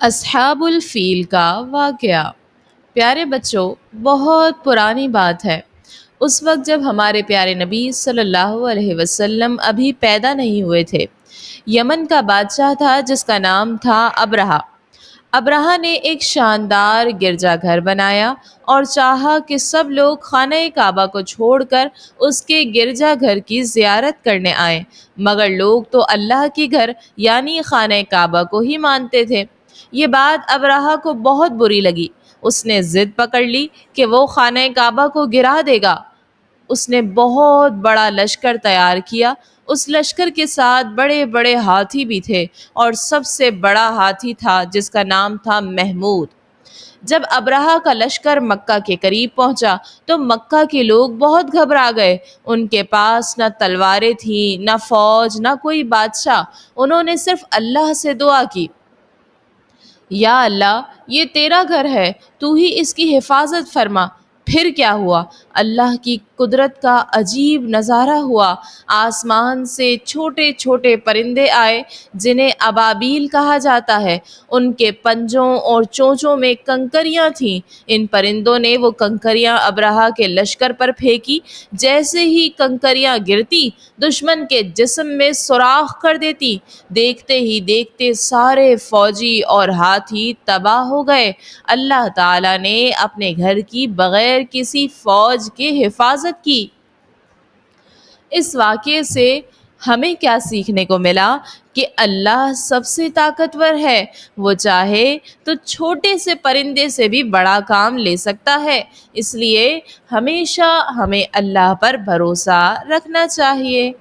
اصحاب الفیل کا واقعہ۔ پیارے بچوں، بہت پرانی بات ہے۔ اس وقت جب ہمارے پیارے نبی صلی اللہ علیہ وسلم ابھی پیدا نہیں ہوئے تھے، یمن کا بادشاہ تھا جس کا نام تھا ابرہہ۔ ابرہہ نے ایک شاندار گرجا گھر بنایا اور چاہا کہ سب لوگ خانہ کعبہ کو چھوڑ کر اس کے گرجا گھر کی زیارت کرنے آئیں، مگر لوگ تو اللہ کی گھر یعنی خانہ کعبہ کو ہی مانتے تھے۔ یہ بات ابرہہ کو بہت بری لگی۔ اس نے ضد پکڑ لی کہ وہ خانہ کعبہ کو گرا دے گا۔ اس نے بہت بڑا لشکر تیار کیا۔ اس لشکر کے ساتھ بڑے بڑے ہاتھی بھی تھے اور سب سے بڑا ہاتھی تھا جس کا نام تھا محمود۔ جب ابرہہ کا لشکر مکہ کے قریب پہنچا تو مکہ کے لوگ بہت گھبرا گئے۔ ان کے پاس نہ تلواریں تھیں، نہ فوج، نہ کوئی بادشاہ۔ انہوں نے صرف اللہ سے دعا کی، یا اللہ، یہ تیرا گھر ہے، تو ہی اس کی حفاظت فرما۔ پھر کیا ہوا؟ اللہ کی قدرت کا عجیب نظارہ ہوا۔ آسمان سے چھوٹے چھوٹے پرندے آئے جنہیں ابابیل کہا جاتا ہے۔ ان کے پنجوں اور چونچوں میں کنکریاں تھیں۔ ان پرندوں نے وہ کنکریاں ابرہہ کے لشکر پر پھینکی۔ جیسے ہی کنکریاں گرتی، دشمن کے جسم میں سوراخ کر دیتی۔ دیکھتے ہی دیکھتے سارے فوجی اور ہاتھی تباہ ہو گئے۔ اللہ تعالیٰ نے اپنے گھر کی بغیر کسی فوج کے حفاظت کی۔ اس واقعے سے ہمیں کیا سیکھنے کو ملا؟ کہ اللہ سب سے طاقتور ہے۔ وہ چاہے تو چھوٹے سے پرندے سے بھی بڑا کام لے سکتا ہے۔ اس لیے ہمیشہ ہمیں اللہ پر بھروسہ رکھنا چاہیے۔